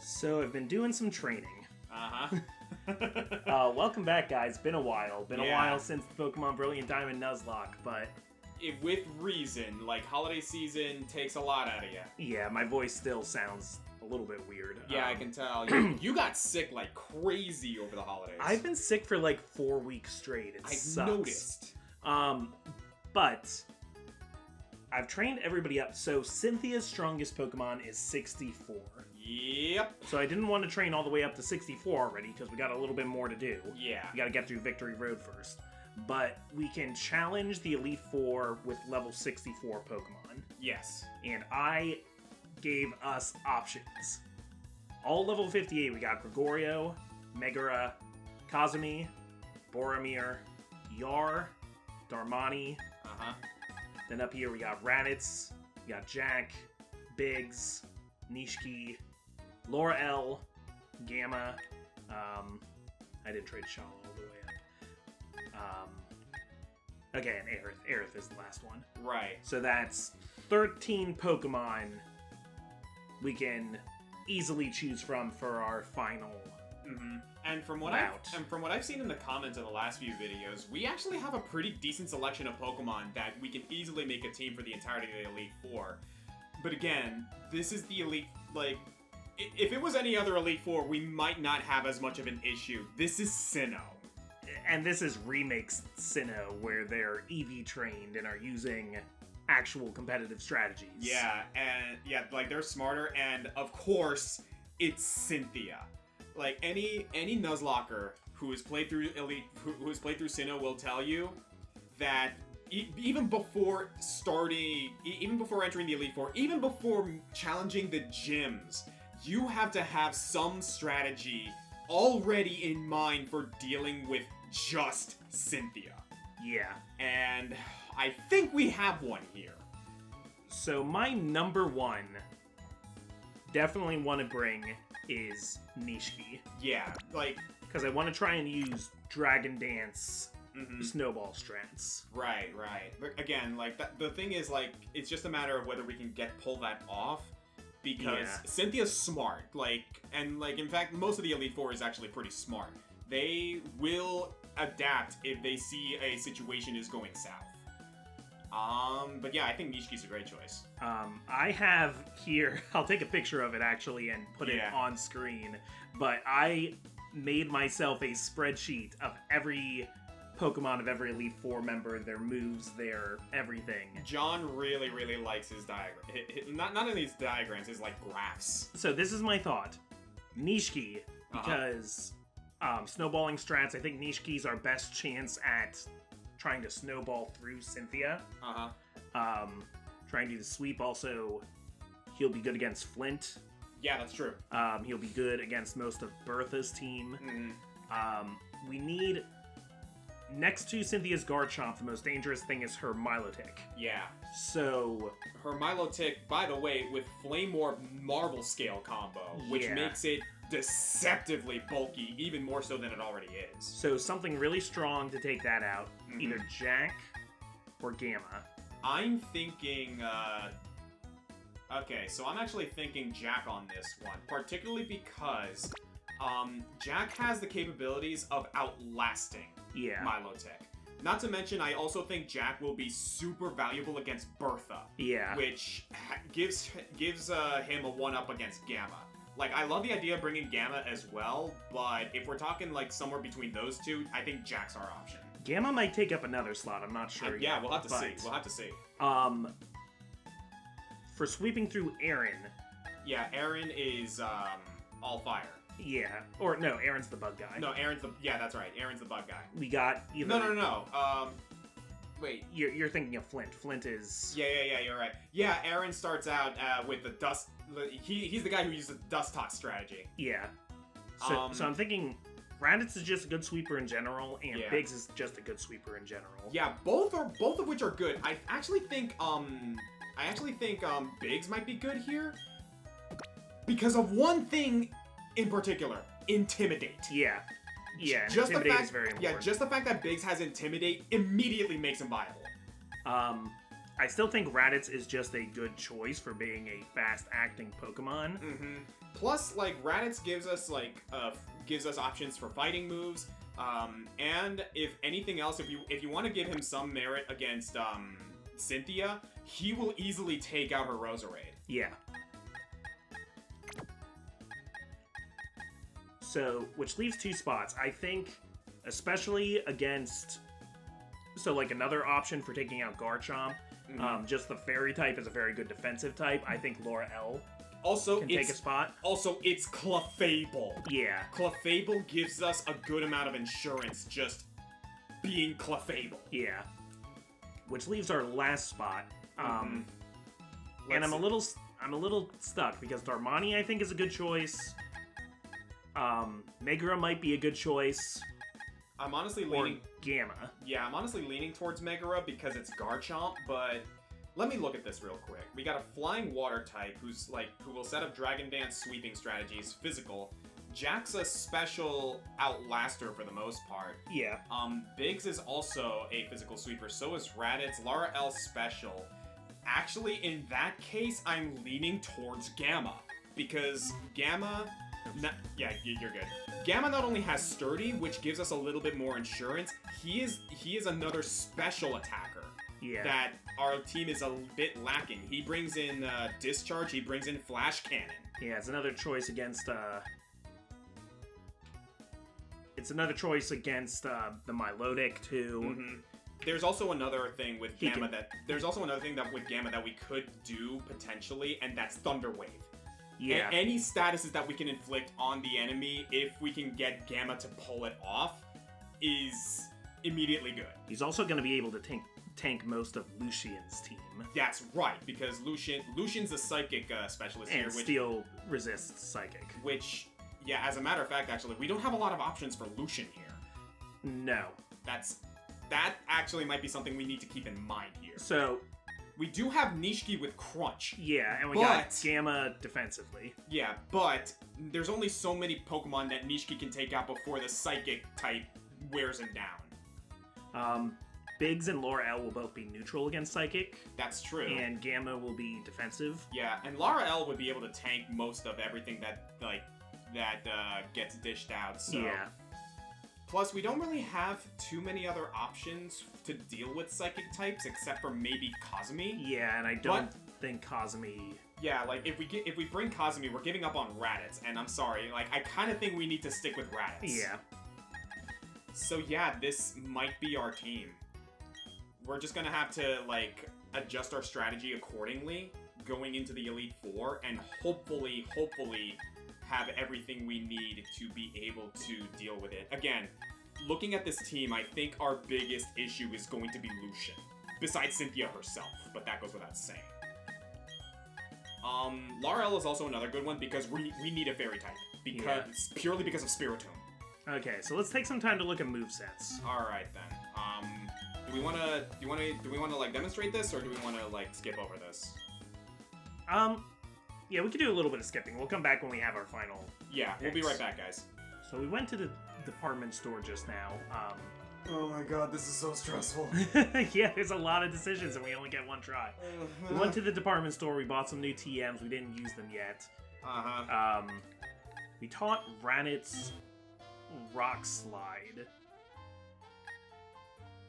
So I've been doing some training. Welcome back, guys. Been a while. Been a while since the Pokemon Brilliant Diamond Nuzlocke, but... with reason. Like, holiday season takes a lot out of you. Yeah, my voice still sounds a little bit weird. Yeah, I can tell. You got sick like crazy over the holidays. I've been sick for like 4 weeks straight. It sucks. Noticed. But... I've trained everybody up, so Cynthia's strongest Pokemon is 64. Yep. So I didn't want to train all the way up to 64 already, because we got a little bit more to do. Yeah. We gotta get through Victory Road first. But we can challenge the Elite Four with level 64 Pokemon. Yes. And I gave us options. All level 58, we got Gregorio, Megara, Kazumi, Boromir, Yar, Darmani. Then up here we got Raditz, we got Jack, Biggs, Nishiki, Laura L, Gamma, I didn't trade Shaw all the way up. Okay, and Aerith. Aerith is the last one. Right. So that's 13 Pokemon we can easily choose from for our final And from what I've seen in the comments of the last few videos, we actually have a pretty decent selection of Pokemon that we can easily make a team for the entirety of the Elite Four. But again, this is the Elite, like, if it was any other Elite Four, we might not have as much of an issue. This is Sinnoh. And this is Remakes Sinnoh, where they're EV trained and are using actual competitive strategies. Yeah, and like they're smarter, and of course, it's Cynthia. Like any Nuzlocker who has played through Elite, who has played through Sinnoh will tell you that even before entering the Elite Four, even before challenging the gyms, you have to have some strategy already in mind for dealing with just Cynthia. Yeah. And I think we have one here. So my number one definitely want to bring is Nishiki. Yeah, like... Because I want to try and use Dragon Dance Snowball strats. Right. But again, like, the thing is, like, it's just a matter of whether we can pull that off. Because Cynthia's smart. Like, and, like, in fact, most of the Elite Four is actually pretty smart. They will adapt if they see a situation is going south. But yeah, I think Nishiki's a great choice. I have here, I'll take a picture of it actually and put it on screen, but I made myself a spreadsheet of every Pokemon of every Elite Four member, their moves, their everything. John really, really likes his diagram. Not only his diagrams, his, like, graphs. So this is my thought. Nishiki, because snowballing strats, I think Nishiki's our best chance at trying to snowball through Cynthia. Trying to do the sweep. Also, he'll be good against Flint. Yeah, that's true. He'll be good against most of Bertha's team. We need... Next to Cynthia's Garchomp, the most dangerous thing is her Milotic. Yeah. So... Her Milotic, by the way, with Flame Orb Marvel Scale combo, which makes it deceptively bulky, even more so than it already is. So something really strong to take that out. Either Jack or Gamma. I'm thinking, okay, so I'm actually thinking Jack on this one, particularly because, Jack has the capabilities of outlasting Milotic. Not to mention, I also think Jack will be super valuable against Bertha. Yeah. Which gives him a one-up against Gamma. Like, I love the idea of bringing Gamma as well, but if we're talking, like, somewhere between those two, I think Jack's our option. Gamma might take up another slot, I'm not sure yet. Yeah, we'll have to see. We'll have to see. For sweeping through Aaron... Yeah, Aaron is, all fire. Yeah. Or, no, Aaron's the bug guy. No, Aaron's the... Yeah, that's right. Aaron's the bug guy. We got either... No. Wait. You're thinking of Flint. Flint is... Yeah, you're right. Yeah, Aaron starts out with the dust... He's the guy who uses the dust toss strategy. Yeah. So I'm thinking Raditz is just a good sweeper in general, and Biggs is just a good sweeper in general. Yeah, both of which are good. I actually think Biggs might be good here because of one thing in particular: Intimidate. Yeah. Just Intimidate the fact, is very important. Yeah, just the fact that Biggs has Intimidate immediately makes him viable. I still think Raditz is just a good choice for being a fast-acting Pokemon. Mm-hmm. Plus, like, Raditz gives us options for fighting moves. And if anything else, if you want to give him some merit against Cynthia, he will easily take out her Roserade. Yeah. So, which leaves 2 spots. I think, especially against... So, like, another option for taking out Garchomp, just the Fairy type is a very good defensive type. I think Laura L. Also, can take a spot. Also, it's Clefable. Yeah. Clefable gives us a good amount of insurance just being Clefable. Yeah. Which leaves our last spot. And I'm a little stuck because Darmani I think is a good choice. Megara might be a good choice. I'm honestly leaning... Or Gamma. Yeah, I'm honestly leaning towards Megara because it's Garchomp, but let me look at this real quick. We got a Flying Water type who will set up Dragon Dance sweeping strategies, physical. Jack's a special outlaster for the most part. Yeah. Biggs is also a physical sweeper, so is Raditz. Lara L special. Actually, in that case, I'm leaning towards Gamma. Because Gamma... yeah, you're good. Gamma not only has Sturdy, which gives us a little bit more insurance, he is another special attacker. Yeah. That our team is a bit lacking. He brings in Discharge, he brings in Flash Cannon. Yeah, it's another choice against It's another choice against the Milotic too. Mm-hmm. There's also another thing with Gamma with Gamma that we could do potentially, and that's Thunder Wave. Yeah. Any statuses that we can inflict on the enemy, if we can get Gamma to pull it off, is immediately good. He's also going to be able to tank most of Lucian's team. That's right, because Lucian's a psychic specialist and here, which Steel resists psychic. Which, yeah, as a matter of fact, actually, we don't have a lot of options for Lucian here. No. That actually might be something we need to keep in mind here. So... We do have Nishiki with Crunch. Yeah, and we got Gamma defensively. Yeah, but there's only so many Pokemon that Nishiki can take out before the Psychic type wears him down. Biggs and Laura L will both be neutral against Psychic. That's true. And Gamma will be defensive. Yeah, and Laura L would be able to tank most of everything that gets dished out. So. Yeah. Plus, we don't really have too many other options to deal with Psychic types, except for maybe Kazumi. Yeah, and I don't think Kazumi... Yeah, like, if we bring Kazumi, we're giving up on Raditz, and I'm sorry, like, I kind of think we need to stick with Raditz. Yeah. So yeah, this might be our team. We're just gonna have to, like, adjust our strategy accordingly, going into the Elite Four, and hopefully, have everything we need to be able to deal with it. Again, looking at this team, I think our biggest issue is going to be Lucian. Besides Cynthia herself, but that goes without saying. Laurel is also another good one because we need a fairy type. Purely because of Spiritomb. Okay, so let's take some time to look at movesets. Alright then. Do we wanna like demonstrate this, or do we wanna like skip over this? Yeah, we could do a little bit of skipping. We'll come back when we have our final. Yeah, we'll be right back, guys. So we went to the department store just now. Oh my god, this is so stressful. Yeah, there's a lot of decisions and we only get one try. We went to the department store, we bought some new TMs, we didn't use them yet. We taught Raditz Rock Slide.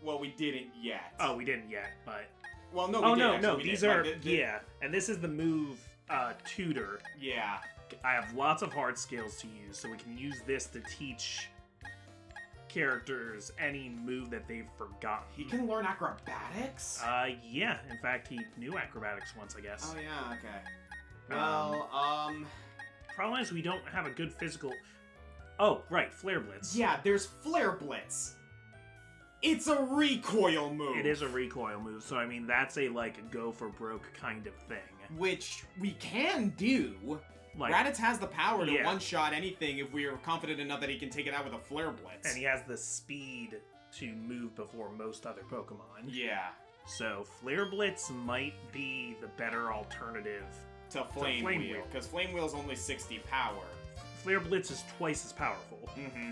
Well, we didn't yet. Oh, we didn't yet, but... Well, no, these are... Yeah, and this is the move tutor. Yeah. I have lots of hard skills to use, so we can use this to teach characters any move that they've forgotten. He can learn acrobatics? Yeah. In fact, he knew acrobatics once, I guess. Oh, yeah, okay. Well, Problem is we don't have a good physical... Oh, right, Flare Blitz. Yeah, there's Flare Blitz. It's a recoil move. It is a recoil move, so I mean, that's a, like, go for broke kind of thing. Which we can do. Like, Raditz has the power to one-shot anything if we are confident enough that he can take it out with a Flare Blitz. And he has the speed to move before most other Pokemon. Yeah. So Flare Blitz might be the better alternative to Flame Wheel. Because Flame Wheel is only 60 power. Flare Blitz is twice as powerful. Mm-hmm.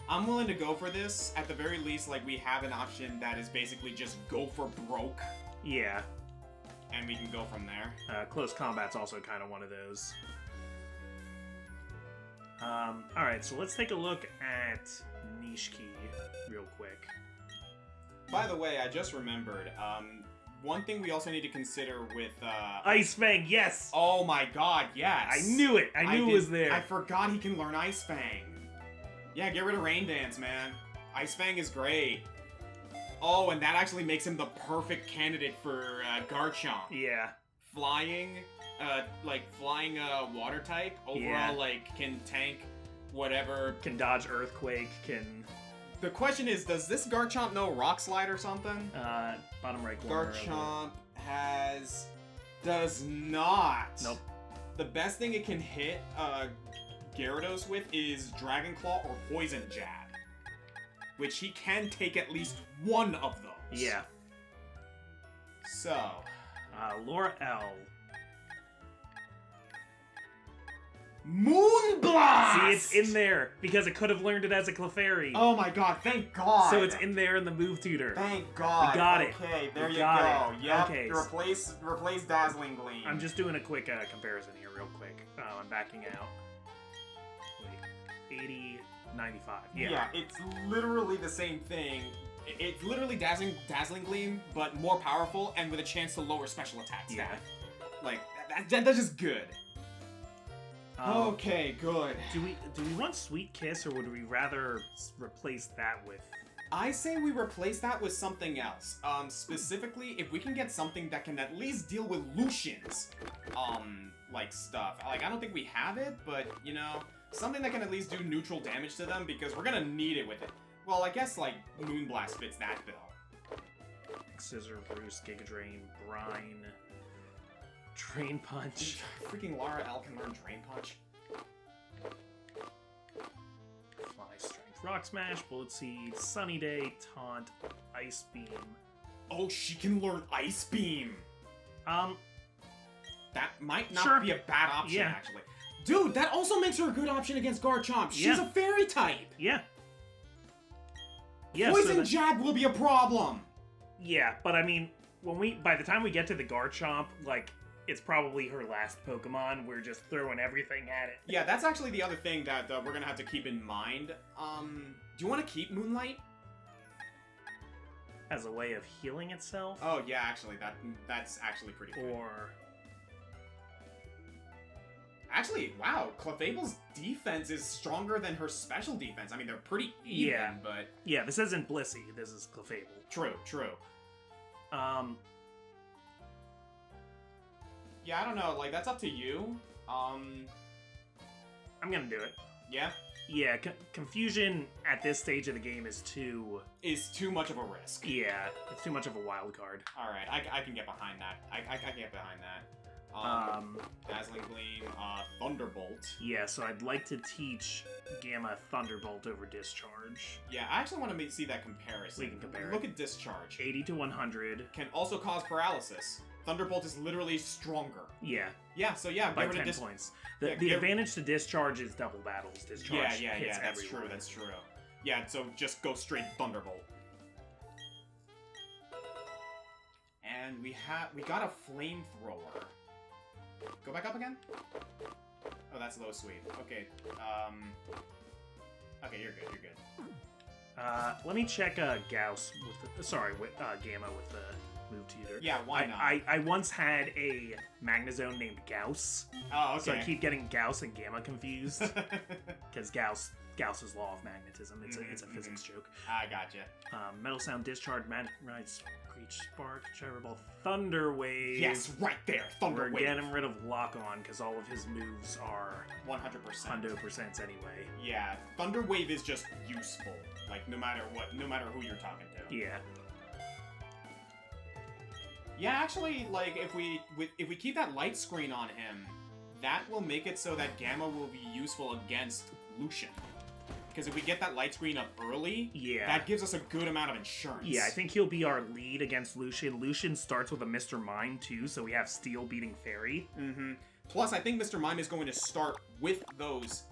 I'm willing to go for this. At the very least, like, we have an option that is basically just go for broke. Yeah. And we can go from there. Close combat's also kind of one of those. Alright, so let's take a look at Niche Key real quick. By the way, I just remembered, one thing we also need to consider with, Ice Fang, yes! Oh my god, yes! I knew it! I knew it was there! I forgot he can learn Ice Fang. Yeah, get rid of Rain Dance, man. Ice Fang is great. Oh, and that actually makes him the perfect candidate for, Garchomp. Yeah. Flying water type, overall, can tank whatever. Can dodge Earthquake, can... The question is, does this Garchomp know Rock Slide or something? Bottom right corner. Garchomp does not. Nope. The best thing it can hit, Gyarados with is Dragon Claw or Poison Jab. Which he can take at least one of those. Yeah. So... Laura L. Moonblast! See, it's in there, because it could have learned it as a Clefairy. Oh my god, thank god! So it's in there in the move tutor. Thank god. We got it. Okay, there We you got go. it. Yep, Okay. replace Dazzling Gleam. I'm just doing a quick comparison here real quick. I'm backing out. Wait, 80, 95. Yeah, it's literally the same thing. It's literally Dazzling Gleam, but more powerful and with a chance to lower special attack stat. Like, that's just good. Okay, good. Do we want Sweet Kiss, or would we rather replace that with... I say we replace that with something else. Specifically, if we can get something that can at least deal with Lucian's, stuff. I don't think we have it, but, you know, something that can at least do neutral damage to them, because we're gonna need it with it. Well, I guess, Moonblast fits that bill. Scissor, Bruce, Giga Drain, Brine, Drain Punch. Freaking Lara L can learn Drain Punch. Fly Strength, Rock Smash, Bullet Seed, Sunny Day, Taunt, Ice Beam. Oh, she can learn Ice Beam! That might not be a bad option, actually. Dude, that also makes her a good option against Garchomp. She's a fairy type! Yeah. Yeah, Poison Jab will be a problem! Yeah, but I mean, by the time we get to the Garchomp, it's probably her last Pokemon. We're just throwing everything at it. Yeah, that's actually the other thing that we're gonna have to keep in mind. Do you want to keep Moonlight? As a way of healing itself? Oh, yeah, actually, that's actually pretty good. Or... Actually, wow, Clefable's defense is stronger than her special defense. I mean, they're pretty even, but... Yeah, this isn't Blissey, this is Clefable. True. Yeah, I don't know, that's up to you. I'm gonna do it. Yeah? Yeah, Confusion at this stage of the game is too much of a risk. Yeah, it's too much of a wild card. Alright, I can get behind that. I can get behind that. Dazzling Gleam, Thunderbolt. Yeah, so I'd like to teach Gamma Thunderbolt over Discharge. Yeah, I actually want to see that comparison. We can compare Look at Discharge. 80 to 100. Can also cause paralysis. Thunderbolt is literally stronger. Yeah. Yeah, so yeah, by 10 points. The advantage to Discharge is double battles. Discharge hits everyone. That's true. Yeah, so just go straight Thunderbolt. And we got a Flamethrower. Go back up again? Oh, that's low sweep. Okay, okay, you're good. Let me check Gauss with Gamma with the move tutor. Yeah, why not? I once had a Magnezone named Gauss. Oh, okay. So I keep getting Gauss and Gamma confused. Because Gauss's law of magnetism. It's a physics joke. I gotcha. Metal Sound, Discharge, Screech, Spark, Gyro Ball, Thunder Wave. Yes, right there, Thunder Wave. We're getting rid of Lock On because all of his moves are 100%. 100% anyway. Yeah, Thunder Wave is just useful. No matter who you're talking to. Yeah. Yeah, actually, if we keep that light screen on him, that will make it so that Gamma will be useful against Lucian. Because if we get that light screen up early, that gives us a good amount of insurance. Yeah, I think he'll be our lead against Lucian. Lucian starts with a Mr. Mime, too, so we have Steel beating Fairy. Mm-hmm. Plus, I think Mr. Mime is going to start with those...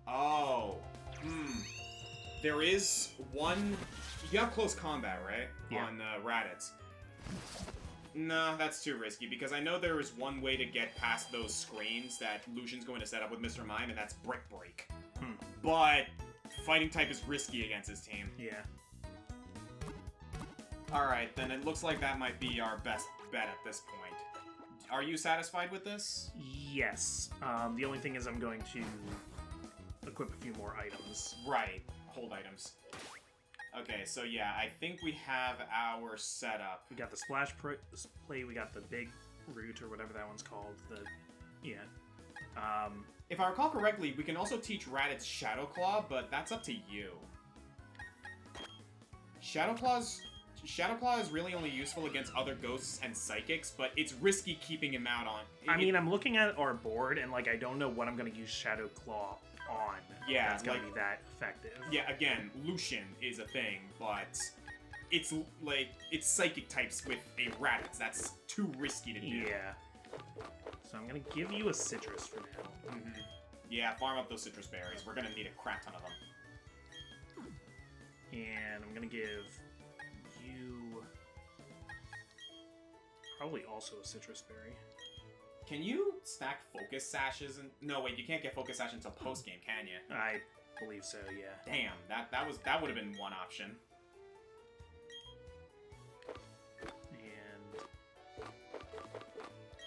Oh. There is one... You have close combat, right? Yeah. On Raditz. No, that's too risky, because I know there is one way to get past those screens that Lucian's going to set up with Mr. Mime, and that's Brick Break. But fighting type is risky against his team. Yeah. Alright, then it looks like that might be our best bet at this point. Are you satisfied with this? Yes. The only thing is I'm going to equip a few more items. Right. Hold items. Okay, so yeah, I think we have our setup. We got the splash plate, we got the big root, or whatever that one's called. Yeah. If I recall correctly, we can also teach Raditz Shadow Claw, but that's up to you. Shadow Claw is really only useful against other ghosts and psychics, but it's risky keeping him out on. I mean, I'm looking at our board, and, like, I don't know what I'm going to use Shadow Claw on. Yeah, that's going to be that effective. Yeah, again, Lucian is a thing, but it's, like, it's psychic types with a Raditz. That's too risky to do. Yeah. So I'm going to give you a citrus for now. Yeah, farm up those citrus berries. We're going to need a crap ton of them. And I'm going to give you probably also a citrus berry. Can you stack focus sashes? No, wait, you can't get focus sash until post-game, can you? I believe so, yeah. Damn, that would have been one option. And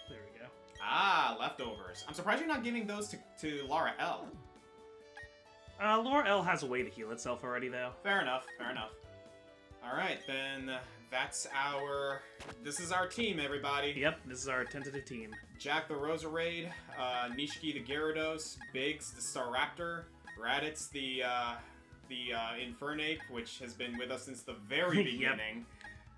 there we go. Ah, leftovers. I'm surprised you're not giving those to Lara L. Laura L has a way to heal itself already, though. Fair enough, fair enough. Alright, then this is our team, everybody. Yep, this is our tentative team. Jack the Roserade, Nishiki the Gyarados, Biggs the Staraptor, Raditz the Infernape, which has been with us since the very beginning,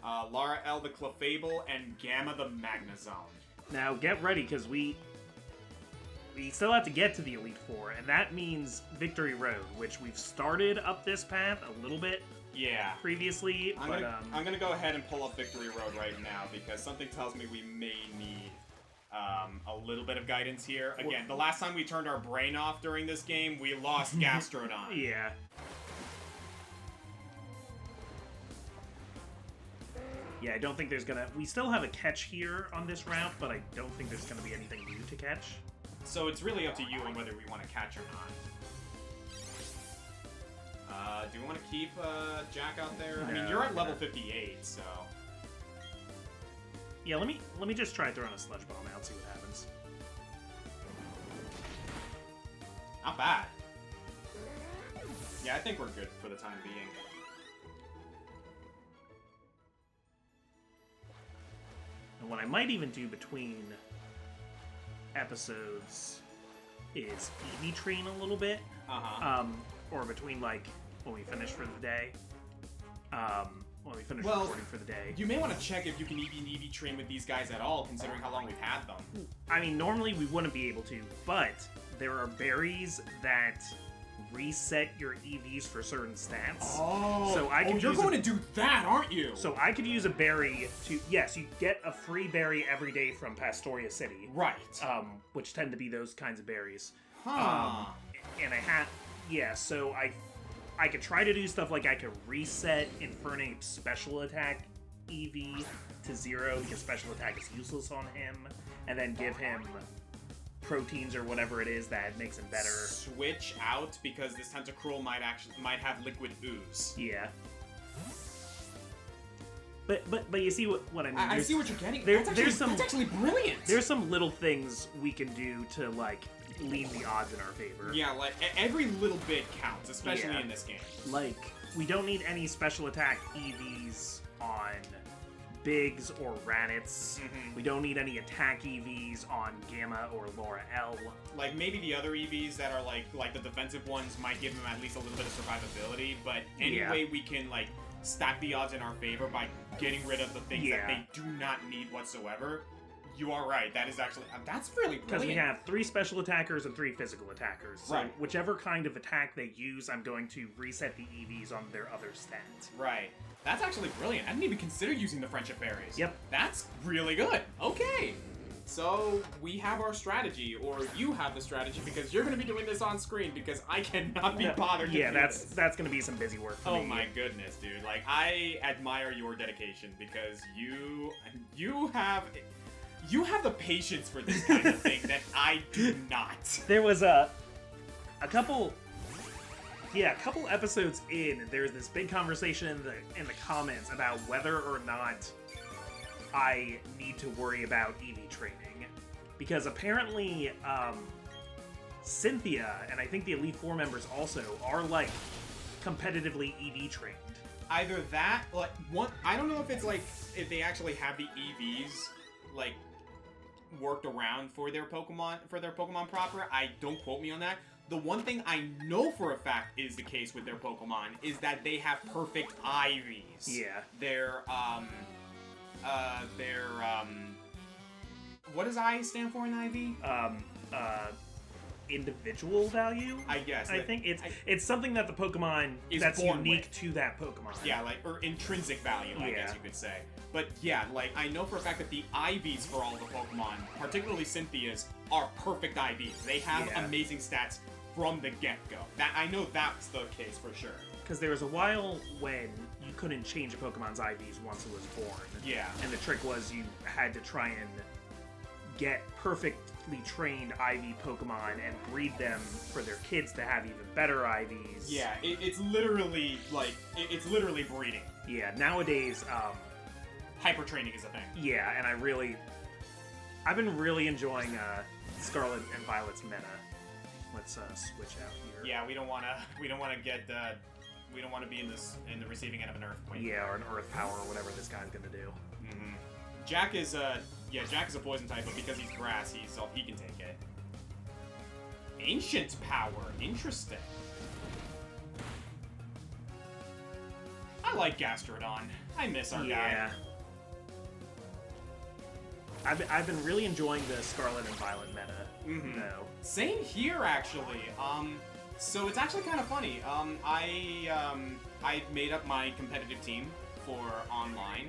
Lara L the Clefable, and Gamma the Magnezone. Now, get ready, because we still have to get to the Elite Four, and that means Victory Road, which we've started up this path a little bit previously. I'm gonna go ahead and pull up Victory Road right now, because something tells me we may need a little bit of guidance here. Again, the last time we turned our brain off during this game, we lost Gastrodon. Yeah. Yeah, I don't think there's gonna... We still have a catch here on this route, but I don't think there's gonna be anything new to catch. So it's really up to you on whether we want to catch or not. Do we want to keep Jack out there? No, I mean, you're at level 58, so... Yeah, let me just try throwing a Sludge Bomb out, see what happens. Not bad. Yeah, I think we're good for the time being. And what I might even do between episodes is EV train a little bit. Or between, like, when we finish for the day. When we finish recording for the day. You may want to check if you can EV train with these guys at all, considering how long we've had them. I mean, normally we wouldn't be able to, but there are berries that reset your EVs for certain stats. Oh, so I can you're going to do that, aren't you? So I could use a berry to... Yes, you get a free berry every day from Pastoria City. Right. Which tend to be those kinds of berries. Huh. And I have... Yeah, so I could try to do stuff like I could reset Infernape's special attack EV to 0 because special attack is useless on him, and then give him proteins or whatever it is that makes him better. Switch out because this Tentacruel might have liquid ooze. Yeah. But you see what I mean? I see what you're getting. That's actually brilliant. There's some little things we can do to, like, lean the odds in our favor. Yeah, like, every little bit counts, especially in this game. Like, we don't need any special attack EVs on Biggs or Raditz. We don't need any attack EVs on Gamma or Laura L. Like, maybe the other EVs that are, like the defensive ones might give them at least a little bit of survivability, but anyway, we can, like, stack the odds in our favor by getting rid of the things that they do not need whatsoever. You are right. That is actually... that's really brilliant. Because we have 3 special attackers and 3 physical attackers. So right. Whichever kind of attack they use, I'm going to reset the EVs on their other stats. Right. That's actually brilliant. I didn't even consider using the Friendship Berries. Yep. That's really good. Okay. So we have our strategy, or you have the strategy, because you're going to be doing this on screen, because I cannot be bothered to do this. that's going to be some busy work for me. Oh my goodness, dude. Like, I admire your dedication, because you have the patience for this kind of thing that I do not. There was a couple episodes in, there's this big conversation in the comments about whether or not I need to worry about EV training. Because apparently, Cynthia, and I think the Elite Four members also, are, like, competitively EV trained. Either that, like, I don't know if it's, like, if they actually have the EVs, like, worked around for their Pokemon proper. Don't quote me on that. The one thing I know for a fact is the case with their Pokemon is that they have perfect IVs. Yeah. Their what does I stand for in IV? Individual value? I guess. I think it's something that the Pokemon that's unique to that Pokemon. Yeah, like, or intrinsic value, I guess you could say. But yeah, like, I know for a fact that the IVs for all the Pokemon, particularly Cynthia's, are perfect IVs. They have amazing stats from the get-go. That I know that's the case for sure. Because there was a while when you couldn't change a Pokemon's IVs once it was born. Yeah. And the trick was you had to try and get perfectly trained IV Pokemon and breed them for their kids to have even better IVs. Yeah, it's literally, like, it's literally breeding. Yeah, nowadays, hyper training is a thing. Yeah, and I've been really enjoying Scarlet and Violet's meta. Let's switch out here. Yeah, we don't want to be in the receiving end of an earthquake. Yeah, or an earth power or whatever this guy's gonna do. Mm-hmm. Jack is a poison type, but because he's grass, he can take it. Ancient power, interesting. I like Gastrodon. I miss our guy. I've been really enjoying the Scarlet and Violet meta. Mm-hmm. though. Same here, actually. So it's actually kind of funny. I made up my competitive team for online,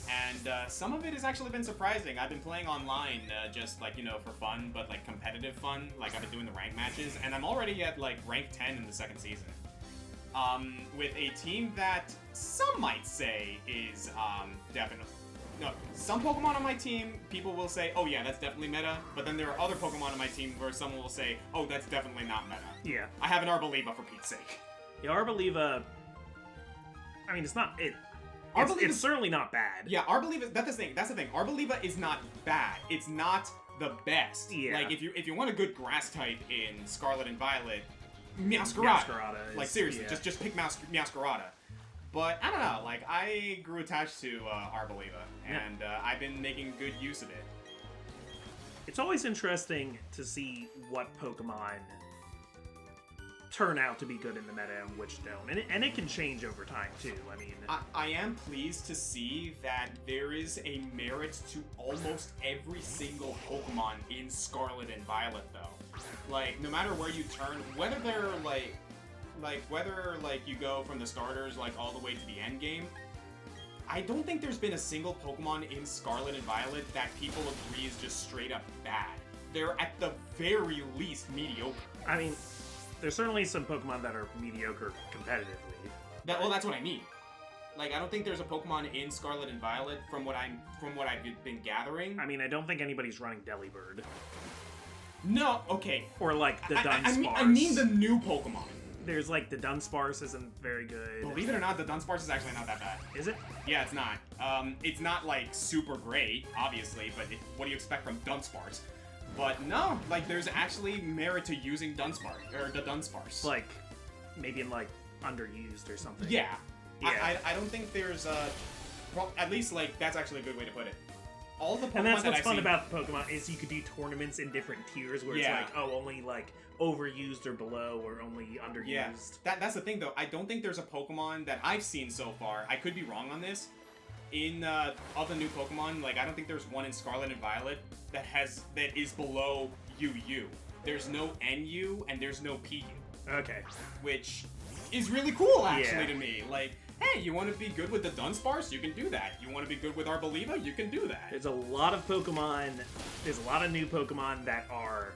and some of it has actually been surprising. I've been playing online just, like, for fun, but, like, competitive fun. Like, I've been doing the rank matches, and I'm already at, like, rank 10 in the second season. With a team that some might say is definitely... No, some Pokemon on my team, people will say, oh yeah, that's definitely meta, but then there are other Pokemon on my team where someone will say, oh, that's definitely not meta. Yeah. I have an Arboliva, for Pete's sake. Yeah, Arboliva... I mean, it's certainly not bad. Yeah, Arboliva, that's the thing. Arboliva is not bad. It's not the best. Yeah. Like, if you want a good grass type in Scarlet and Violet, Meowscarada is, like, seriously, just pick Meowscarada. But, I don't know, like, I grew attached to Arboliva, and I've been making good use of it. It's always interesting to see what Pokemon turn out to be good in the meta and which don't. And it can change over time, too. I mean... I am pleased to see that there is a merit to almost every single Pokemon in Scarlet and Violet, though. Like, no matter where you turn, whether they're, whether you go from the starters, like, all the way to the end game, I don't think there's been a single Pokemon in Scarlet and Violet that people agree is just straight up bad. They're at the very least mediocre. I mean, there's certainly some Pokemon that are mediocre competitively. That's what I mean. Like, I don't think there's a Pokemon in Scarlet and Violet from what I've been gathering. I mean, I don't think anybody's running Delibird. No, okay. Or, like, the Dunsparce. I mean the new Pokemon. There's, like, the Dunsparce isn't very good. Believe it or not, the Dunsparce is actually not that bad. Is it? Yeah, it's not. It's not, like, super great, obviously, but what do you expect from Dunsparce? But no, like, there's actually merit to using Dunsparce, or the Dunsparce. Like, maybe in, like, underused or something. Yeah. Yeah. I don't think there's well, at least, like, that's actually a good way to put it. All the Pokemon and that's what's I've fun seen... about the Pokemon is you could do tournaments in different tiers where it's like, oh, only, like, overused or below, or only underused. Yeah, that's the thing, though. I don't think there's a Pokemon that I've seen so far, I could be wrong on this, of the new Pokemon, like, I don't think there's one in Scarlet and Violet that is below UU. There's no NU, and there's no PU. Okay. Which is really cool, actually, to me. Like, hey, you want to be good with the Dunsparce? You can do that. You want to be good with Arboliva? You can do that. There's a lot of Pokemon, there's a lot of new Pokemon that are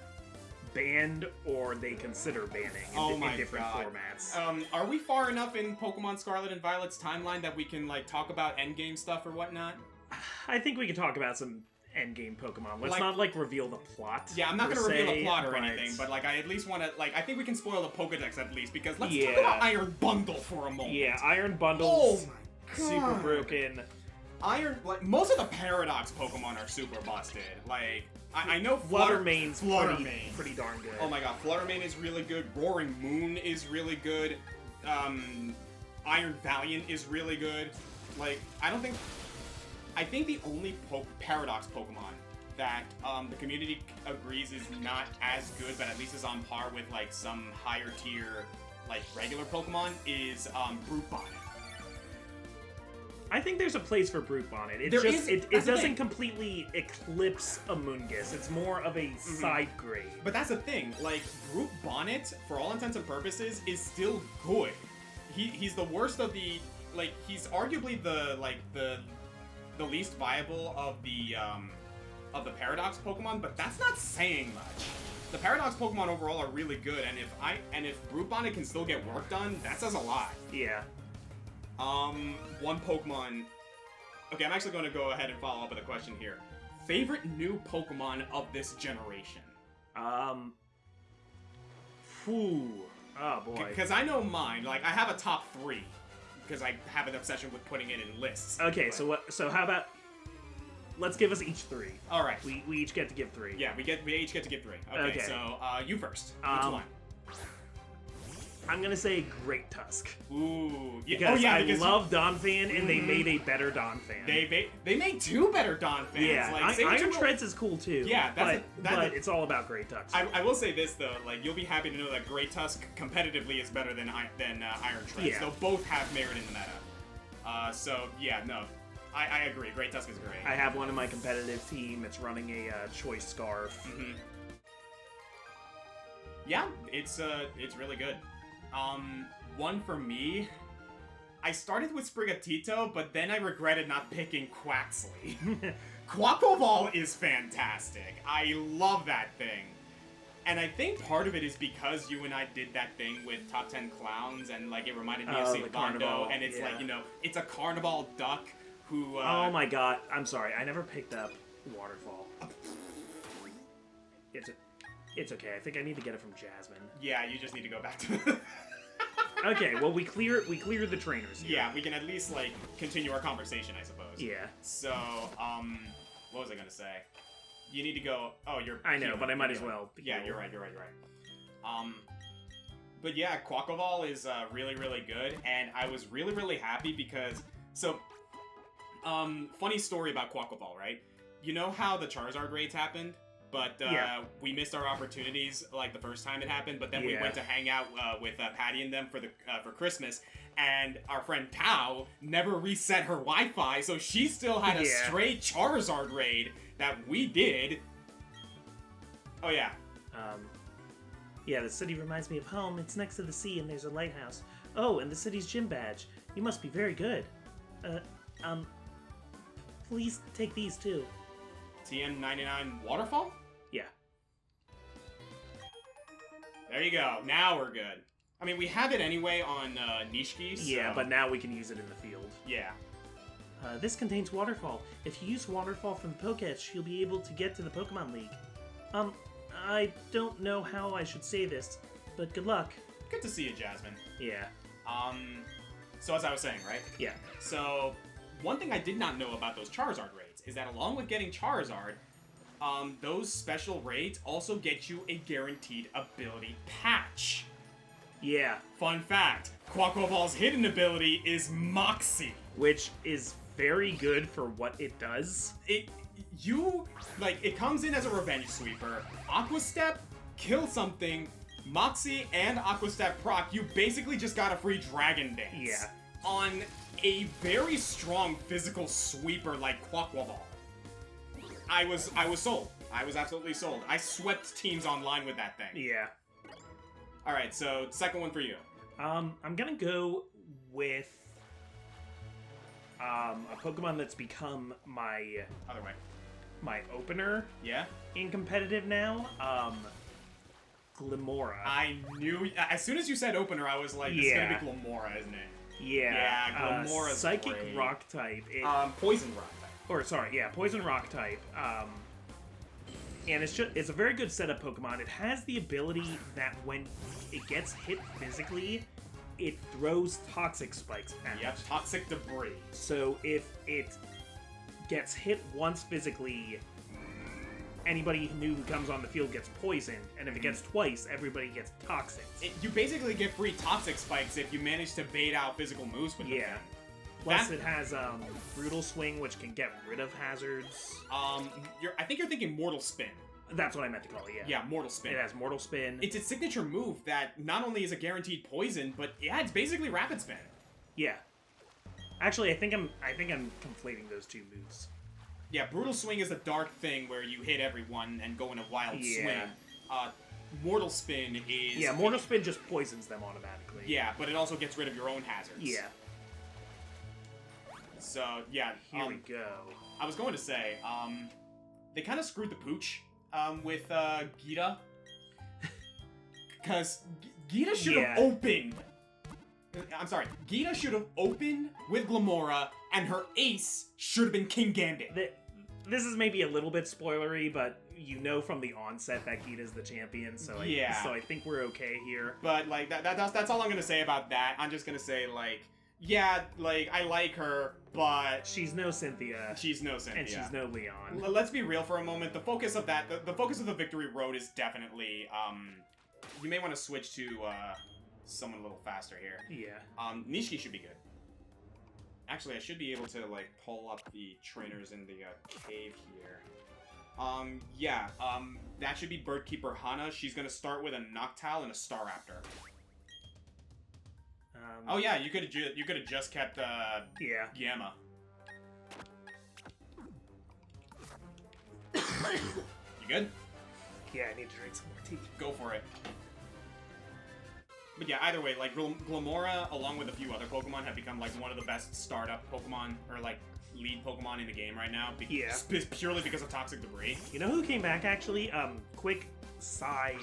banned or they consider banning in different formats. Are we far enough in Pokemon Scarlet and Violet's timeline that we can, like, talk about endgame stuff or whatnot? I think we can talk about some endgame Pokemon. Let's Like- not, like, reveal the plot. Yeah, I'm not per gonna reveal the se, plot or anything, but, like, I at least want to, like, I think we can spoil the Pokedex at least, because let's talk Yeah. about Iron Bundle for a moment. Yeah, Iron Bundles, Oh my god. super broken. Like, most of the Paradox Pokemon are super busted. Like, I know Fluttermane's Fluttermane. pretty darn good. Oh my god, Fluttermane is really good. Roaring Moon is really good. Iron Valiant is really good. Like, I think the only Paradox Pokemon that the community agrees is not as good, but at least is on par with, like, some higher tier, like, regular Pokemon is Brute Bonnet. I think there's a place for Brute Bonnet. It doesn't completely eclipse Amoonguss. It's more of a side grade. But that's the thing, like, Brute Bonnet, for all intents and purposes, is still good. He's the worst of the, like, he's arguably the least viable of the Paradox Pokemon, but that's not saying much. The Paradox Pokemon overall are really good, and if Brute Bonnet can still get work done, that says a lot. Yeah. One Pokemon. Okay, I'm actually going to go ahead and follow up with a question here. Favorite new Pokemon of this generation? Oh boy. Because I know mine. Like, I have a top 3. Because I have an obsession with putting it in lists. Okay, but... so how about let's give us each 3. All right. We each get to give 3. Yeah, we each get to give 3. Okay. So you first. Which one? I'm gonna say Great Tusk. Ooh. Yeah, because I love Donphan, and they made a better Donphan. They made 2 better Donphans. Yeah, like, Iron Treads is cool too. Yeah, but it's all about Great Tusk. I will say this though, like, you'll be happy to know that Great Tusk competitively is better than Iron Treads. Yeah. They'll both have merit in the meta. So yeah, no, I agree. Great Tusk is great. I have one in my competitive team. It's running a Choice Scarf. Mm-hmm. Yeah, it's really good. One for me, I started with Sprigatito, but then I regretted not picking Quaxley. Quaquaval is fantastic. I love that thing. And I think part of it is because you and I did that thing with Top 10 Clowns, and, like, it reminded me of Silvando, and it's like, you know, it's a Carnival duck who, Oh my god, I'm sorry, I never picked up Waterfall. It's okay, I think I need to get it from Jasmine. Yeah, you just need to go back to Okay, well, we clear the trainers here. Yeah, we can at least, like, continue our conversation, I suppose. Yeah. So, what was I gonna say? You need to go. Oh, you're. I know, healing, but I might as healing. well. Yeah, you're right. But yeah, Quaquaval is really, really good, and I was really, really happy because funny story about Quaquaval, right? You know how the Charizard raids happened, but we missed our opportunities like the first time it happened. But then we went to hang out with Patty and them for Christmas. And our friend Tao never reset her Wi-Fi, so she still had a stray Charizard raid that we did. Oh, yeah. Yeah, the city reminds me of home. It's next to the sea and there's a lighthouse. Oh, and the city's gym badge. You must be very good. Please take these too. TM99 Waterfall? Yeah. There you go. Now we're good. I mean, we have it anyway on Nishiki, so... Yeah, but now we can use it in the field. Yeah. This contains Waterfall. If you use Waterfall from the Pokédex, you'll be able to get to the Pokemon League. I don't know how I should say this, but good luck. Good to see you, Jasmine. Yeah. So as I was saying, right? Yeah. So, one thing I did not know about those Charizard raids is that along with getting Charizard, those special raids also get you a guaranteed ability patch. Yeah. Fun fact, Quaquaval's hidden ability is Moxie. Which is very good for what it does. It comes in as a revenge sweeper. Aqua Step, kill something, Moxie and Aqua Step proc, you basically just got a free Dragon Dance. Yeah. On a very strong physical sweeper like Quaquaval. I was sold. I was absolutely sold. I swept teams online with that thing. Yeah. Alright, so second one for you. I'm gonna go with A Pokemon that's become my Other way. my opener Yeah? in competitive now. Glimora. I knew... As soon as you said opener, I was like, this is Yeah. gonna be Glimora, isn't it? Yeah. Yeah, Glimora's Psychic great. Rock type. Poison Rock type. Or sorry, yeah, Poison Rock type. And it's a very good setup Pokemon. It has the ability that when it gets hit physically, it throws toxic spikes at it. Yep, toxic debris. So if it gets hit once physically, anybody who comes on the field gets poisoned, and if it gets twice, everybody gets toxic. You basically get free toxic spikes if you manage to bait out physical moves with Yeah. them. Plus, it has Brutal Swing, which can get rid of hazards. I think you're thinking Mortal Spin. That's what I meant to call it. Yeah. Yeah, Mortal Spin. It has Mortal Spin. It's its signature move that not only is a guaranteed poison, but yeah, it's basically Rapid Spin. Yeah. Actually, I think I'm conflating those two moves. Yeah, Brutal Swing is a dark thing where you hit everyone and go in a wild swing. Mortal Spin is... Yeah, Mortal Spin just poisons them automatically. Yeah, but it also gets rid of your own hazards. Yeah. So, yeah. Here we go. I was going to say, they kind of screwed the pooch with Gita. Because Gita should have opened... I'm sorry, Gita should have opened with Glimora, and her ace should have been King Gambit. This is maybe a little bit spoilery, but you know from the onset that Gita's the champion, so I think we're okay here. But, like, that's all I'm going to say about that. I'm just going to say, like, yeah, like, I like her, but... She's no Cynthia. She's no Cynthia. And she's no Leon. Let's be real for a moment. The focus of the focus of the Victory Road is definitely, you may want to switch to, someone a little faster here. Yeah. Nishiki should be good. Actually, I should be able to, like, pull up the trainers in the, cave here. That should be Birdkeeper Hana. She's gonna start with a Noctowl and a Staraptor. Oh yeah, you could have just kept, Gamma. You good? Yeah, I need to drink some more tea. Go for it. But yeah, either way, like, Glimora, along with a few other Pokemon, have become, like, one of the best startup Pokemon, or, like, lead Pokemon in the game right now. Purely because of Toxic Debris. You know who came back, actually? Quick sidebar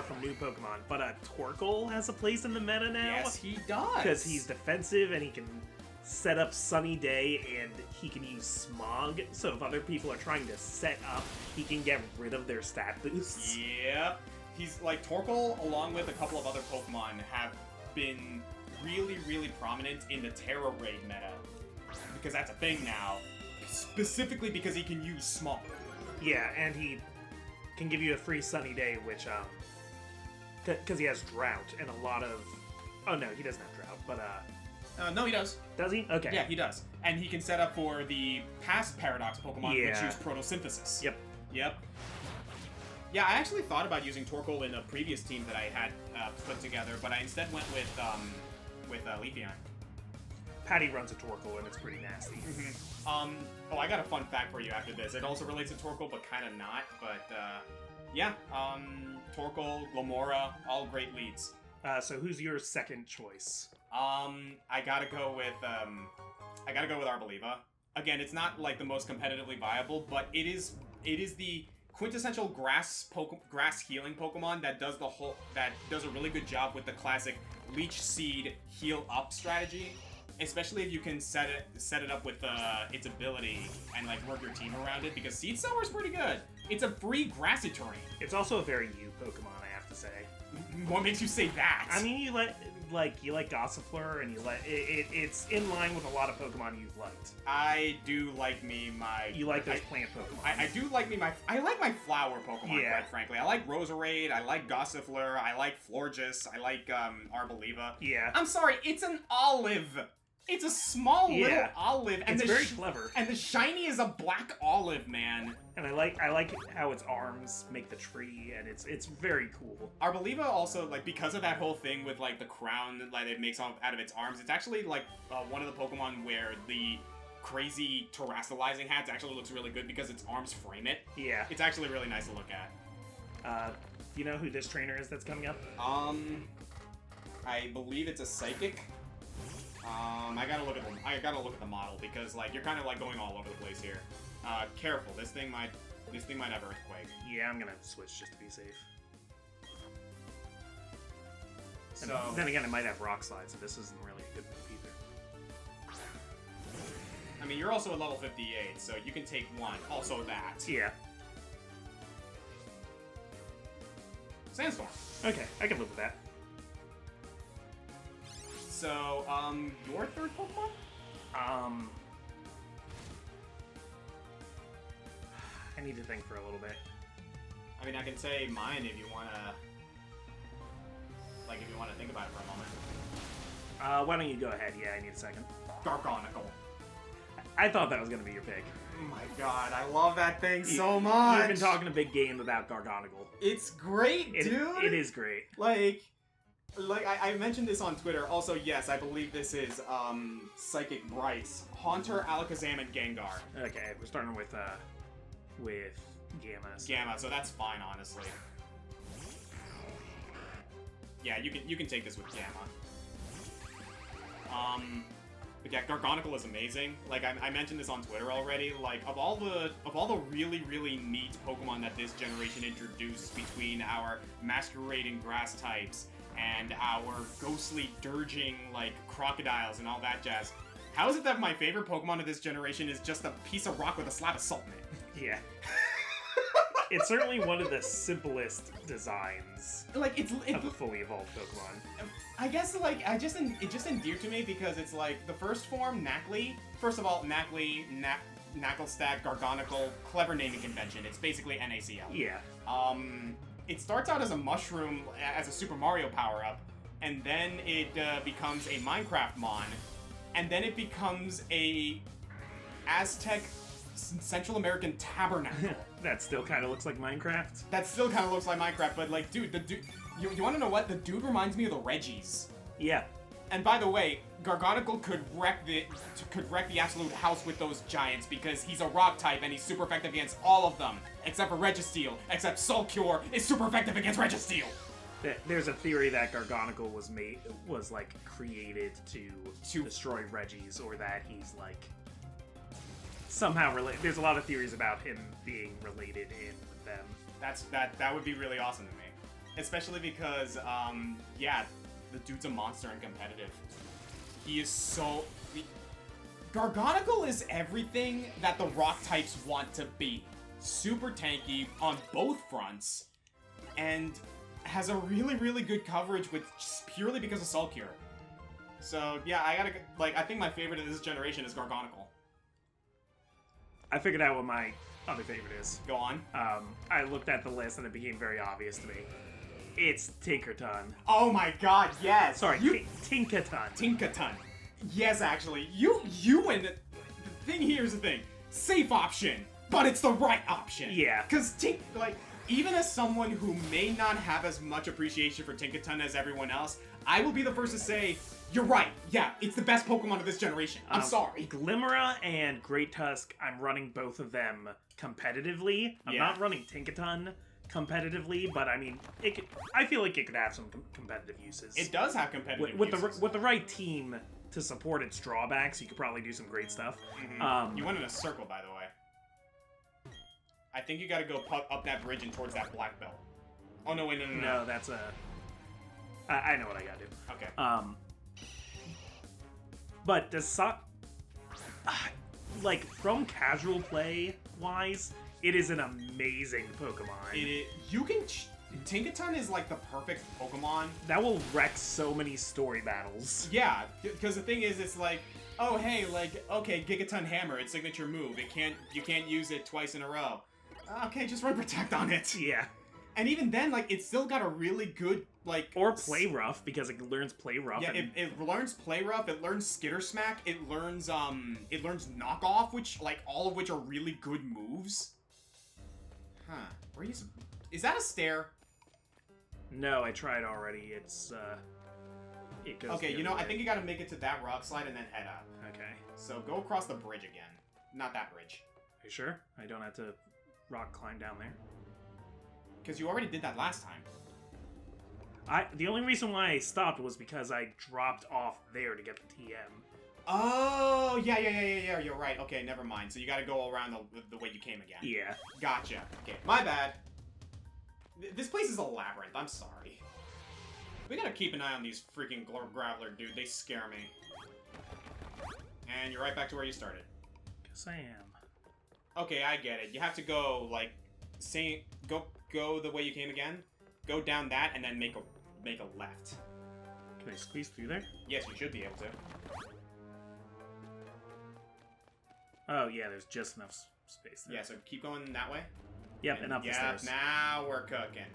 from new Pokemon, but Torkoal has a place in the meta now. Yes, he does. Because he's defensive, and he can set up Sunny Day, and he can use Smog, so if other people are trying to set up, he can get rid of their stat boosts. Yep. He's, like, Torkoal, along with a couple of other Pokemon, have been really, really prominent in the Terra Raid meta. Because that's a thing now. Specifically because he can use Smog. Yeah, and he can give you a free Sunny Day, which, because he has Drought, and a lot of... Oh, no, he doesn't have Drought, but, no, he does. Does he? Okay. Yeah, he does. And he can set up for the past Paradox Pokemon, which use Photosynthesis. Yep. Yeah, I actually thought about using Torkoal in a previous team that I had put together, but I instead went with Leafeon. Patty runs a Torkoal, and it's pretty nasty. I got a fun fact for you after this. It also relates to Torkoal, but kind of not. But, Torkoal, Glimora, all great leads. So who's your second choice? I gotta go with Arboliva. Again, it's not, like, the most competitively viable, but it is the quintessential grass healing Pokemon that does a really good job with the classic Leech Seed heal up strategy, especially if you can set it up with its ability and, like, work your team around it, because Seed Sower is pretty good. It's a free grassy terrain. It's also a very you Pokemon, I have to say. What makes you say that? I mean, you like Gossifleur, and it's in line with a lot of Pokemon you've liked. I do like me my... You like those plant Pokemon. I do like me my... I like my flower Pokemon, quite frankly. I like Roserade, I like Gossifleur, I like Florges, I like Arboliva. Yeah. I'm sorry, it's an olive! It's a small little olive, and it's very clever. And the shiny is a black olive, man. And I like how its arms make the tree, and it's very cool. Arboliva also, like, because of that whole thing with, like, the crown that, like, it makes out of its arms, it's actually, like, one of the Pokemon where the crazy terrestrializing hats actually looks really good because its arms frame it. Yeah. It's actually really nice to look at. Do you know who this trainer is that's coming up? I believe it's a psychic. I gotta look at the model because like you're kind of like going all over the place here. Careful, this thing might have earthquake. Yeah, I'm gonna switch just to be safe. And So then again, it might have rock slide, so this isn't really a good move either. I mean, you're also at level 58, so you can take one. Also that. Yeah. Sandstorm. Okay, I can live with that. So, your third Pokemon? I need to think for a little bit. I mean, I can say mine if you wanna, like, think about it for a moment. Why don't you go ahead? Yeah, I need a second. Gargonicle. I thought that was gonna be your pick. Oh my god, I love that thing so much! You've been talking a big game about Gargonicle. It's great, dude! It is great. Like I mentioned this on Twitter. Also, yes, I believe this is, Psychic Bryce. Haunter, Alakazam, and Gengar. Okay, we're starting with Gamma. So. Gamma, so that's fine, honestly. Yeah, you can take this with Gamma. But yeah, Gargonicle is amazing. Like I mentioned this on Twitter already. Like of all the really really neat Pokemon that this generation introduced between our masquerading grass types and our ghostly dirging like crocodiles and all that jazz, how is it that my favorite Pokemon of this generation is just a piece of rock with a slab of salt in it? Yeah. It's certainly one of the simplest designs Like it's of a fully evolved Pokemon. I guess like it just endeared to me because it's like the first form, Knackley. First of all, Knackley, Knacklestack, Gargonicle, clever naming convention. It's basically NaCl. Yeah. It starts out as a mushroom, as a Super Mario power-up, and then it becomes a Minecraft mon, and then it becomes a Aztec Central American tabernacle. That still kind of looks like Minecraft. That still kind of looks like Minecraft, but like, dude, you want to know what? The dude reminds me of the Reggies. Yeah. And by the way, Gargonicle could wreck the absolute house with those giants because he's a rock type and he's super effective against all of them, except for Registeel. Except Soul Cure is super effective against Registeel. There's a theory that Gargonicle was like created to destroy Reggies, or that he's like somehow related. There's a lot of theories about him being related in with them. That would be really awesome to me, especially because yeah, the dude's a monster and competitive. He is so. Gargonicle is everything that the rock types want to be. Super tanky on both fronts, and has a really, really good coverage with just purely because of Soul Cure. So yeah, I think my favorite of this generation is Gargonicle. I figured out what my other favorite is. Go on. I looked at the list and it became very obvious to me. It's Tinkerton. Oh my god, yes! Sorry, Tinkaton. Tinkaton. Yes, actually. You and the thing here's the thing. Safe option, but it's the right option. Yeah. Because even as someone who may not have as much appreciation for Tinkaton as everyone else, I will be the first to say, you're right. Yeah, it's the best Pokemon of this generation. I'm sorry. Glimmera and Great Tusk, I'm running both of them competitively. I'm not running Tinkaton competitively, but I mean, I feel like it could have some competitive uses. It does have competitive uses. With the right team to support its drawbacks, you could probably do some great stuff. You went in a circle, by the way. I think you gotta go up that bridge and towards that black belt. Oh, no, wait, no. No, that's a... I know what I gotta do. Okay. But does like, from casual play-wise, it is an amazing Pokemon. Tinkaton is, like, the perfect Pokemon. That will wreck so many story battles. Yeah, because the thing is, it's like, oh, hey, like, okay, Gigaton Hammer, its signature move. You can't use it twice in a row. Okay, just run Protect on it. Yeah. And even then, like, it's still got a really good, like... Or Play Rough, because it learns Play Rough. Yeah, it learns Play Rough, it learns Skitter Smack, it learns Knock Off, which, like, all of which are really good moves. Huh. Is that a stair? No, I tried already. It's, it goes... Okay, I think you gotta make it to that rock slide and then head up. Okay. So go across the bridge again. Not that bridge. Are you sure? I don't have to rock climb down there? Because you already did that last time. The only reason why I stopped was because I dropped off there to get the TM. Oh, yeah, you're right. Okay, never mind. So you gotta go around the way you came again. Yeah. Gotcha. Okay, my bad. This place is a labyrinth, I'm sorry. We gotta keep an eye on these freaking Graveler, dude. They scare me. And you're right back to where you started. Guess I am. Okay, I get it. You have to go, like, go the way you came again, go down that, and then make a left. Can I squeeze through there? Yes, you should be able to. Oh, yeah, there's just enough space there. Yeah, so keep going that way. Yep, and up the stairs. Now we're cooking.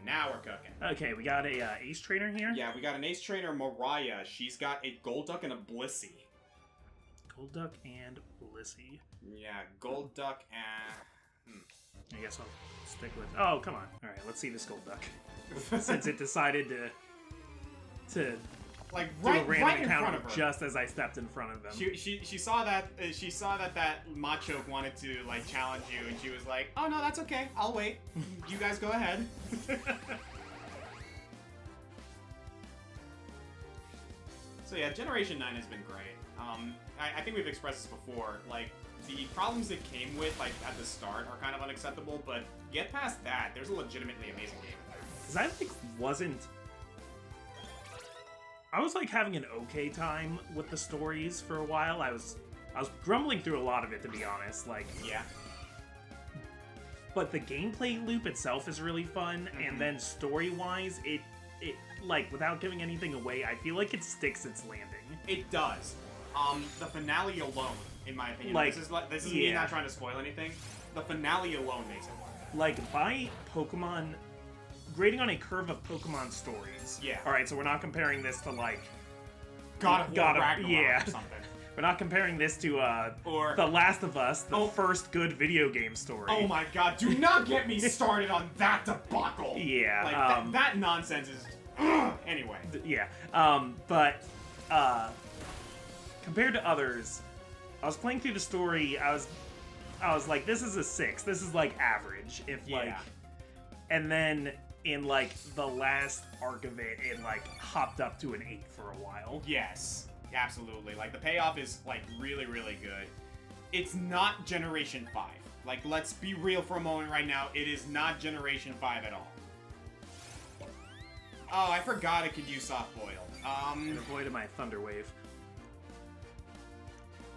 Okay, we got a ace trainer here. Yeah, we got an ace trainer, Mariah. She's got a gold duck and a blissey. Gold duck and blissey. Yeah, gold duck and... I guess I'll stick with... Oh, come on. Alright, let's see this gold duck. Since it decided to like do a right random in front encounter of her. just as I stepped in front of them. She saw that Machoke wanted to like challenge you, and she was like, "Oh no, that's okay. I'll wait. You guys go ahead." So yeah, Generation 9 has been great. I think we've expressed this before. Like the problems it came with, like at the start, are kind of unacceptable. But get past that, there's a legitimately amazing game in there. Because I like wasn't. I was like having an okay time with the stories for a while. I was grumbling through a lot of it, to be honest. Like, Yeah. but the gameplay loop itself is really fun, and then story-wise, it like without giving anything away, I feel like it sticks its landing. It does. The finale alone, in my opinion, Like, this is me not trying to spoil anything. The finale alone makes it work. Like by Pokemon. Grading on a curve of Pokemon stories. Yeah. Alright, so we're not comparing this to, like... God of War Ragnarok yeah. or something. We're not comparing this to, Or... The Last of Us, the first good video game story. Oh my god, do not get me started on that debacle! Yeah, Like, that nonsense is... Anyway. Yeah, but, compared to others, I was playing through the story, I was like, this is a 6. This is, like, average. If, like... And then... in, like, the last arc of it, it, like, hopped up to an 8 for a while. Yes, absolutely. Like, the payoff is, like, really, really good. It's not Generation 5. Like, let's be real for a moment right now. It is not Generation 5 at all. Oh, I forgot I could use Soft Boil. And avoided my Thunder Wave.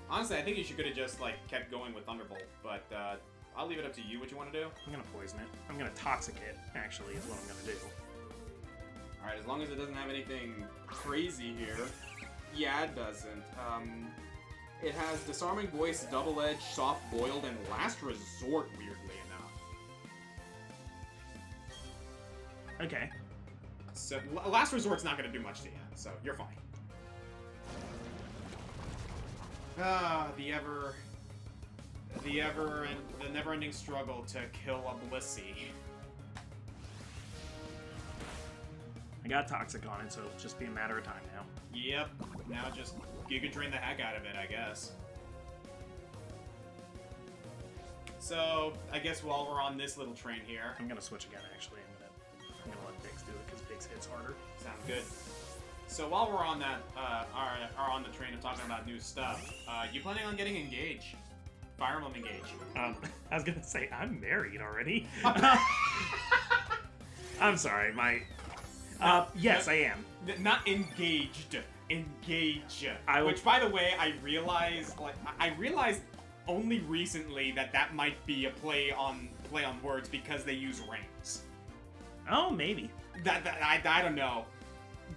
Honestly, I think you should have just, like, kept going with Thunderbolt, but, I'll leave it up to you what you want to do. I'm gonna poison it. I'm gonna toxic it, actually, is what I'm gonna do. Alright, as long as it doesn't have anything crazy here. Yeah, it doesn't. It has Disarming Voice, Double Edge, Soft Boiled, and Last Resort, weirdly enough. Okay. So, Last Resort's not going to do much to you, so you're fine. Ah, the never-ending struggle to kill a Blissey. I got Toxic on it, so it'll just be a matter of time now. Yep. Now just Giga Drain the heck out of it, I guess. So, I guess while we're on this little train here... I'm gonna switch again, actually. I'm gonna let Biggs do it, because Biggs hits harder. Sounds good. So while we're on that, are on the train of talking about new stuff, you planning on getting engaged? Fire Emblem Engage. I was gonna say, I'm married already. I'm sorry, yes, I am. Not engaged. Engage. Which, by the way, I realized only recently that might be a play on words because they use rings. Oh, maybe. I don't know.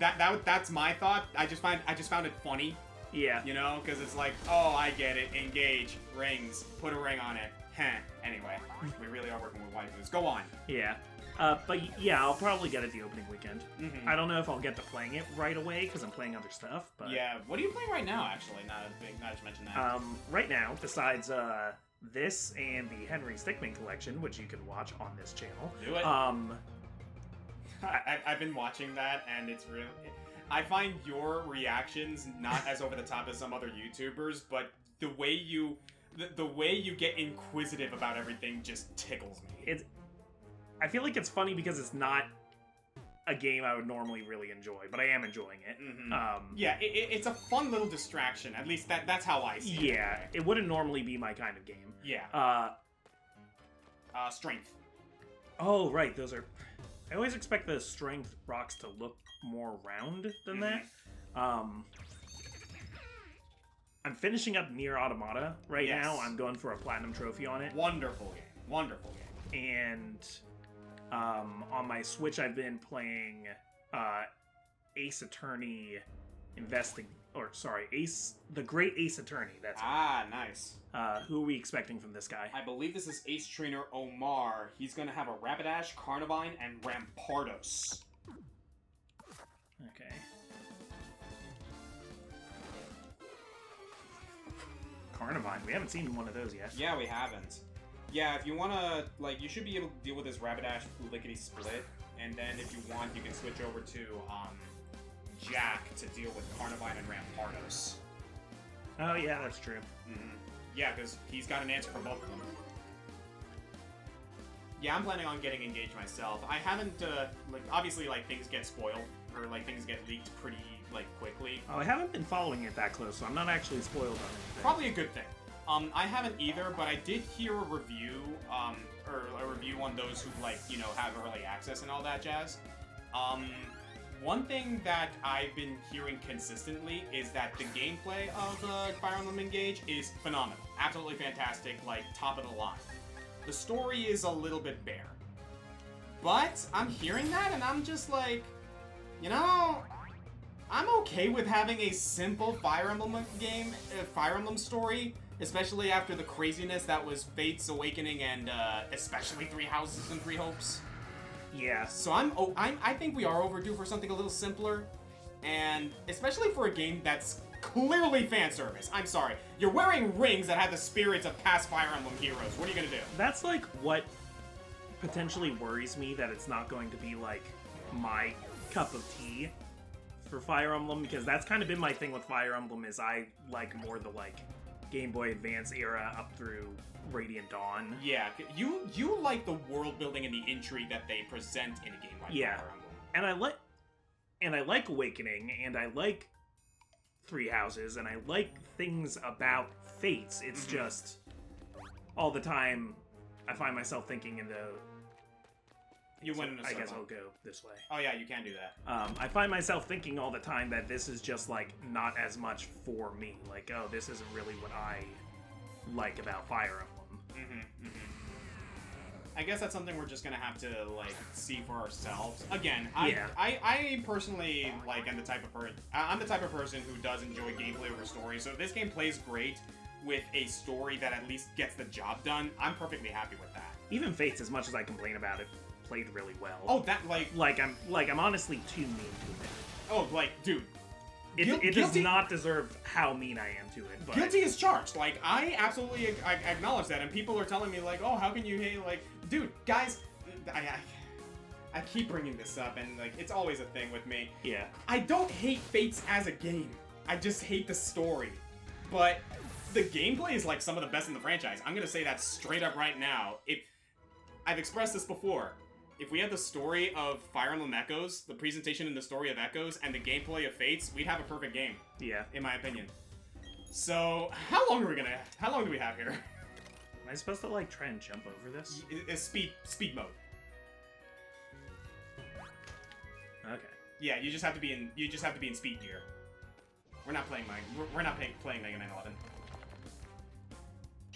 That's my thought. I just found it funny. Yeah. You know, because it's like, oh, I get it. Engage, rings, put a ring on it. Heh. Anyway, we really are working with waifus. Go on. Yeah. But yeah, I'll probably get it the opening weekend. Mm-hmm. I don't know if I'll get to playing it right away because I'm playing other stuff. But yeah, what are you playing right now? Actually, not to mention that. Right now, besides this and the Henry Stickmin collection, which you can watch on this channel. Do it. I've been watching that, and it's really. I find your reactions not as over the top as some other YouTubers, but the way you get inquisitive about everything just tickles me. I feel like it's funny because it's not a game I would normally really enjoy, but I am enjoying it. Yeah, it's a fun little distraction. At least that's how I see it. Yeah, Anyway. it wouldn't normally be my kind of game. Yeah. Strength. Oh, right, those are... I always expect the strength rocks to look more round than that. I'm finishing up Nier Automata right now. I'm going for a platinum trophy on it. Wonderful game. Wonderful game. And on my Switch, I've been playing Ace Attorney The Great Ace Attorney. That's nice. who are we expecting from this guy? I believe this is Ace Trainer Omar. He's gonna have a Rapidash, Carnivine, and Rampardos. Okay. Carnivine. We haven't seen one of those yet. Yeah, we haven't. Yeah, if you wanna, like, you should be able to deal with this Rapidash Lickety Split, and then if you want, you can switch over to, Jack to deal with Carnivine and Rampardos. Oh, yeah, that's true. Yeah, because he's got an answer for both of them. Yeah, I'm planning on getting engaged myself. I haven't, obviously, things get spoiled, or, things get leaked pretty, quickly. Oh, I haven't been following it that close, so I'm not actually spoiled on anything. Probably a good thing. I haven't either, but I did hear a review, or a review on those who, have early access and all that jazz. One thing that I've been hearing consistently is that the gameplay of Fire Emblem Engage is phenomenal. Absolutely fantastic, top of the line. The story is a little bit bare. But I'm hearing that and I'm just I'm okay with having a simple Fire Emblem game, Fire Emblem story, especially after the craziness that was Fate's Awakening and especially Three Houses and Three Hopes. Yeah. So I think we are overdue for something a little simpler, and especially for a game that's clearly fan service. I'm sorry, you're wearing rings that have the spirits of past Fire Emblem heroes. What are you gonna do? That's what potentially worries me, that it's not going to be my cup of tea for Fire Emblem, because that's kind of been my thing with Fire Emblem, is I like more the Game Boy Advance era up through Radiant Dawn. Yeah, you like the world building and the intrigue that they present in a game like Fire Emblem. And I like Awakening, and I like Three Houses, and I like things about Fates. It's just all the time I find myself thinking in the... You went in a I circle. guess I'll go this way. Oh yeah, you can do that. I find myself thinking all the time that this is just not as much for me. This isn't really what I like about Fire Emblem. I guess that's something we're just gonna have to see for ourselves. Again, Yeah. I personally am the type of I'm the type of person who does enjoy gameplay over story. So if this game plays great with a story that at least gets the job done, I'm perfectly happy with that. Even Fates, as much as I complain about it, played really well. Oh, that I'm honestly too mean to it. Oh, dude. It does not deserve how mean I am to it. But Guilty as charged. I absolutely acknowledge that, and people are telling me oh, how can you hate dude, guys, I keep bringing this up, and it's always a thing with me. Yeah. I don't hate Fates as a game. I just hate the story. But the gameplay is some of the best in the franchise. I'm gonna say that straight up right now. I've expressed this before. If we had the story of Fire Emblem Echoes, the presentation in the story of Echoes, and the gameplay of Fates, we'd have a perfect game. Yeah. In my opinion. So, how long do we have here? Am I supposed to try and jump over this? It's speed mode. Okay. Yeah, you just have to be in speed gear. We're not playing playing Mega Man 11.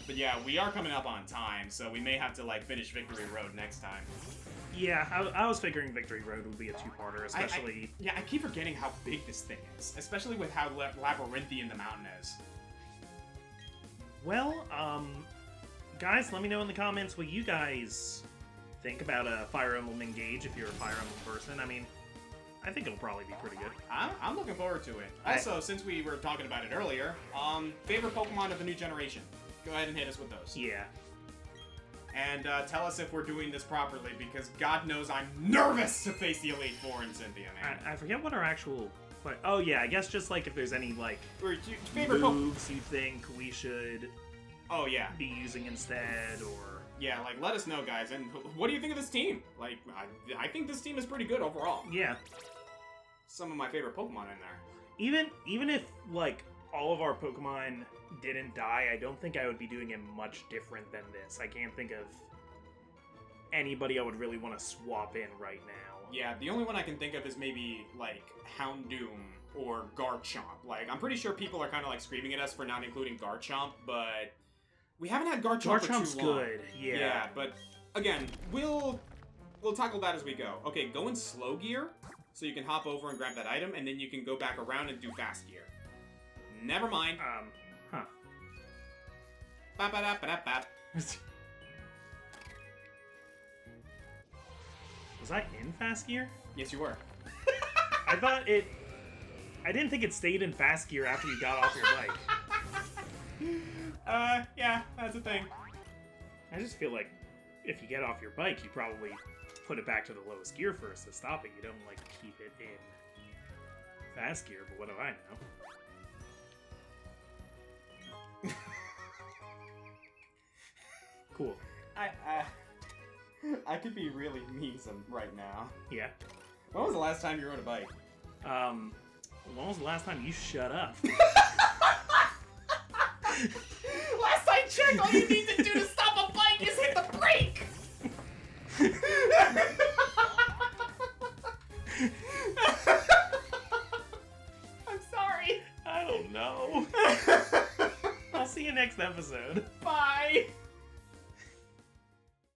But yeah, we are coming up on time, so we may have to finish Victory Road next time. Yeah, I was figuring Victory Road would be a two-parter, especially... I keep forgetting how big this thing is, especially with how labyrinthian the mountain is. Well, guys, let me know in the comments what you guys think about a Fire Emblem Engage if you're a Fire Emblem person. I mean, I think it'll probably be pretty good. I'm looking forward to it. Also, since we were talking about it earlier, favorite Pokemon of the new generation? Go ahead and hit us with those. Yeah. And tell us if we're doing this properly, because God knows I'm nervous to face the Elite Four in Cynthia, man. I forget what our actual... Oh, yeah, I guess just, if there's any, or favorite moves you think we should be be using instead, or... Yeah, like, let us know, guys. And what do you think of this team? Like, I think this team is pretty good overall. Yeah. Some of my favorite Pokemon in there. Even if, like, all of our Pokemon didn't die, I don't think I would be doing it much different than this. I can't think of anybody I would really want to swap in right now. Yeah, the only one I can think of is maybe, like, Houndoom or Garchomp. Like, I'm pretty sure people are kind of, like, screaming at us for not including Garchomp, but we haven't had Garchomp for Garchomp's too long. good, yeah. Yeah, but, again, we'll tackle that as we go. Okay, go in slow gear, so you can hop over and grab that item, and then you can go back around and do fast gear. Never mind. Huh. Ba-ba-da-ba-da-ba. Was I in fast gear? Yes, you were. I thought it... I didn't think it stayed in fast gear after you got off your bike. Yeah, that's a thing. I just feel like if you get off your bike, you probably put it back to the lowest gear first to stop it. You don't, like, keep it in fast gear, but what do I know? Cool. I could be really mean right now. Yeah. When was the last time you rode a bike? When was the last time you shut up? Last I checked, all you need to do to stop a bike is hit the brake! I'm sorry. I don't know. I'll see you next episode. Bye!